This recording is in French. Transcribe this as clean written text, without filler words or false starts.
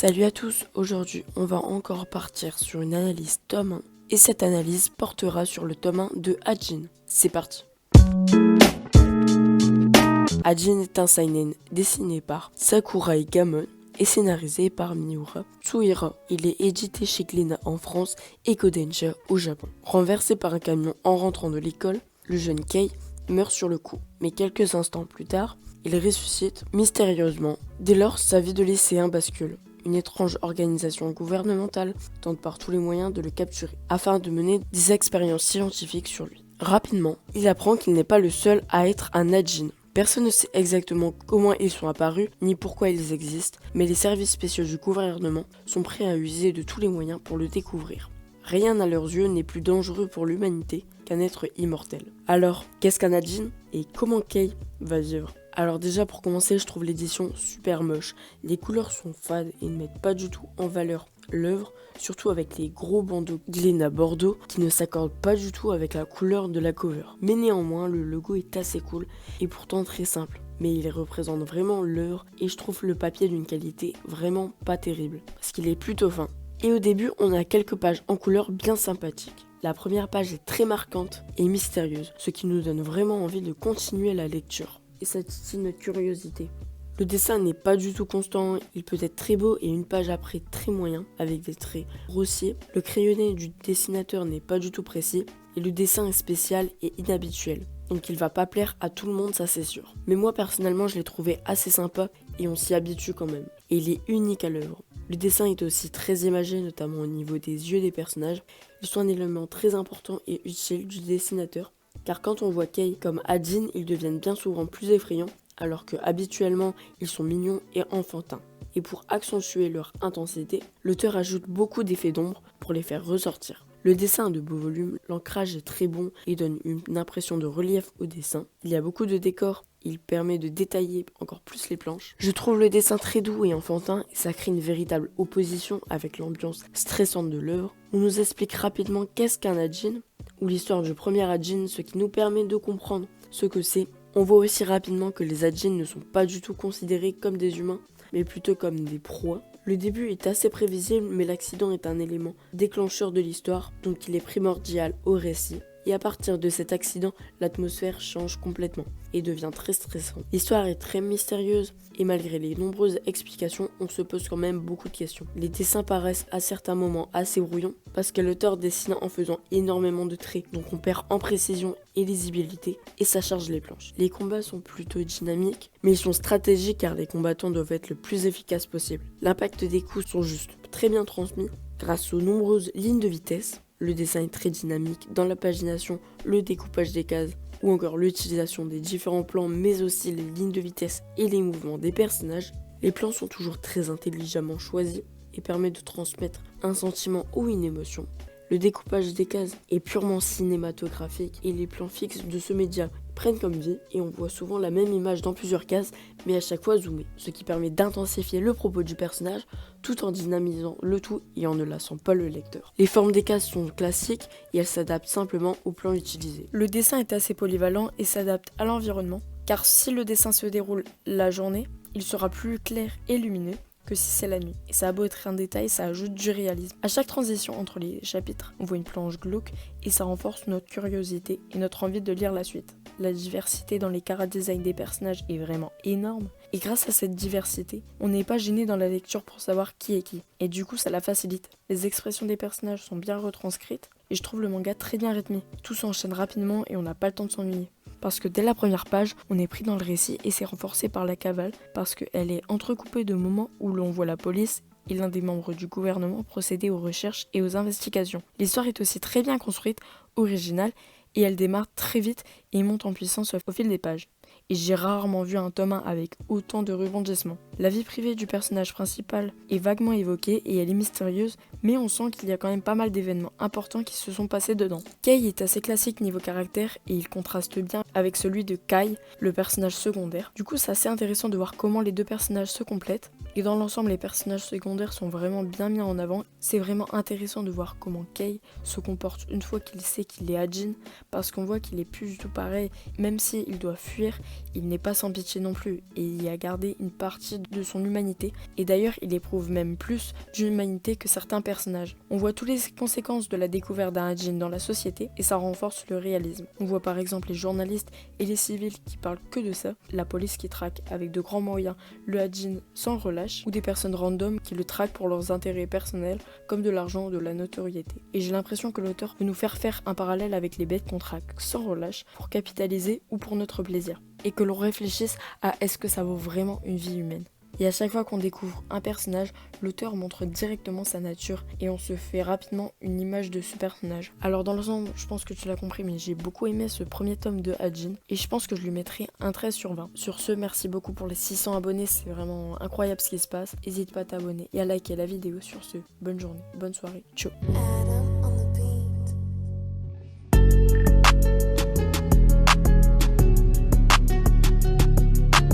Salut à tous, aujourd'hui on va encore partir sur une analyse tome 1 et cette analyse portera sur le tome 1 de Hajin. C'est parti. Hajin est un seinen dessiné par Sakurai Gamon et scénarisé par Miura Tsuhira. Il est édité chez Glénat en France et Kodansha au Japon. Renversé par un camion en rentrant de l'école, le jeune Kei meurt sur le coup, mais quelques instants plus tard, il ressuscite mystérieusement. Dès lors, sa vie de lycéen bascule. Une étrange organisation gouvernementale tente par tous les moyens de le capturer, afin de mener des expériences scientifiques sur lui. Rapidement, il apprend qu'il n'est pas le seul à être un Hajin. Personne ne sait exactement comment ils sont apparus, ni pourquoi ils existent, mais les services spéciaux du gouvernement sont prêts à user de tous les moyens pour le découvrir. Rien à leurs yeux n'est plus dangereux pour l'humanité qu'un être immortel. Alors, qu'est-ce qu'un Hajin et comment Kei va vivre ? Alors déjà pour commencer, je trouve l'édition super moche. Les couleurs sont fades et ne mettent pas du tout en valeur l'œuvre, surtout avec les gros bandeaux Glénat Bordeaux qui ne s'accordent pas du tout avec la couleur de la cover. Mais néanmoins, le logo est assez cool et pourtant très simple. Mais il représente vraiment l'œuvre et je trouve le papier d'une qualité vraiment pas terrible parce qu'il est plutôt fin. Et au début, on a quelques pages en couleur bien sympathiques. La première page est très marquante et mystérieuse, ce qui nous donne vraiment envie de continuer la lecture. Et ça titille notre curiosité. Le dessin n'est pas du tout constant, il peut être très beau et une page après très moyen, avec des traits grossiers. Le crayonné du dessinateur n'est pas du tout précis, et le dessin est spécial et inhabituel. Donc il va pas plaire à tout le monde, ça c'est sûr. Mais moi personnellement je l'ai trouvé assez sympa et on s'y habitue quand même. Et il est unique à l'œuvre. Le dessin est aussi très imagé, notamment au niveau des yeux des personnages. Ils sont un élément très important et utile du dessinateur. Car quand on voit Kei comme Hajin, ils deviennent bien souvent plus effrayants, alors que habituellement ils sont mignons et enfantins. Et pour accentuer leur intensité, l'auteur ajoute beaucoup d'effets d'ombre pour les faire ressortir. Le dessin a de beaux volumes, l'ancrage est très bon et donne une impression de relief au dessin. Il y a beaucoup de décors, il permet de détailler encore plus les planches. Je trouve le dessin très doux et enfantin et ça crée une véritable opposition avec l'ambiance stressante de l'œuvre. On nous explique rapidement qu'est-ce qu'un Hajin, ou l'histoire du premier Hajin, ce qui nous permet de comprendre ce que c'est. On voit aussi rapidement que les Hajin ne sont pas du tout considérés comme des humains, mais plutôt comme des proies. Le début est assez prévisible, mais l'accident est un élément déclencheur de l'histoire, donc il est primordial au récit. Et à partir de cet accident, l'atmosphère change complètement et devient très stressante. L'histoire est très mystérieuse et malgré les nombreuses explications, on se pose quand même beaucoup de questions. Les dessins paraissent à certains moments assez brouillons parce que l'auteur dessine en faisant énormément de traits, donc on perd en précision et lisibilité et ça charge les planches. Les combats sont plutôt dynamiques, mais ils sont stratégiques car les combattants doivent être le plus efficaces possible. L'impact des coups sont juste très bien transmis grâce aux nombreuses lignes de vitesse. Le dessin est très dynamique dans la pagination, le découpage des cases ou encore l'utilisation des différents plans mais aussi les lignes de vitesse et les mouvements des personnages. Les plans sont toujours très intelligemment choisis et permettent de transmettre un sentiment ou une émotion. Le découpage des cases est purement cinématographique et les plans fixes de ce média prennent comme vie et on voit souvent la même image dans plusieurs cases mais à chaque fois zoomé, ce qui permet d'intensifier le propos du personnage tout en dynamisant le tout et en ne lassant pas le lecteur. Les formes des cases sont classiques et elles s'adaptent simplement au plan utilisé. Le dessin est assez polyvalent et s'adapte à l'environnement car si le dessin se déroule la journée, il sera plus clair et lumineux que si c'est la nuit. Et ça a beau être un détail, ça ajoute du réalisme. À chaque transition entre les chapitres, on voit une planche glauque et ça renforce notre curiosité et notre envie de lire la suite. La diversité dans les chara-design des personnages est vraiment énorme. Et grâce à cette diversité, on n'est pas gêné dans la lecture pour savoir qui est qui. Et du coup, ça la facilite. Les expressions des personnages sont bien retranscrites et je trouve le manga très bien rythmé. Tout s'enchaîne rapidement et on n'a pas le temps de s'ennuyer. Parce que dès la première page, on est pris dans le récit et c'est renforcé par la cavale parce qu'elle est entrecoupée de moments où l'on voit la police et l'un des membres du gouvernement procéder aux recherches et aux investigations. L'histoire est aussi très bien construite, originale et elle démarre très vite et monte en puissance au fil des pages. Et j'ai rarement vu un tome 1 avec autant de rebondissements. La vie privée du personnage principal est vaguement évoquée et elle est mystérieuse, mais on sent qu'il y a quand même pas mal d'événements importants qui se sont passés dedans. Kei est assez classique niveau caractère et il contraste bien avec celui de Kai, le personnage secondaire. Du coup, c'est assez intéressant de voir comment les deux personnages se complètent. Et dans l'ensemble, les personnages secondaires sont vraiment bien mis en avant. C'est vraiment intéressant de voir comment Kei se comporte une fois qu'il sait qu'il est Hajin, parce qu'on voit qu'il est plus du tout pareil. Même s'il doit fuir, il n'est pas sans pitié non plus, et il a gardé une partie de son humanité. Et d'ailleurs, il éprouve même plus d'humanité que certains personnages. On voit toutes les conséquences de la découverte d'un Hajin dans la société, et ça renforce le réalisme. On voit par exemple les journalistes et les civils qui parlent que de ça, la police qui traque avec de grands moyens le Hajin sans relâche, ou des personnes random qui le traquent pour leurs intérêts personnels, comme de l'argent ou de la notoriété. Et j'ai l'impression que l'auteur veut nous faire un parallèle avec les bêtes qu'on traque sans relâche pour capitaliser ou pour notre plaisir. Et que l'on réfléchisse à est-ce que ça vaut vraiment une vie humaine. Et à chaque fois qu'on découvre un personnage, l'auteur montre directement sa nature et on se fait rapidement une image de ce personnage. Alors dans l'ensemble, je pense que tu l'as compris, mais j'ai beaucoup aimé ce premier tome de Hajin et je pense que je lui mettrai un 13 sur 20. Sur ce, merci beaucoup pour les 600 abonnés, c'est vraiment incroyable ce qui se passe. N'hésite pas à t'abonner et à liker la vidéo. Sur ce, bonne journée, bonne soirée, ciao.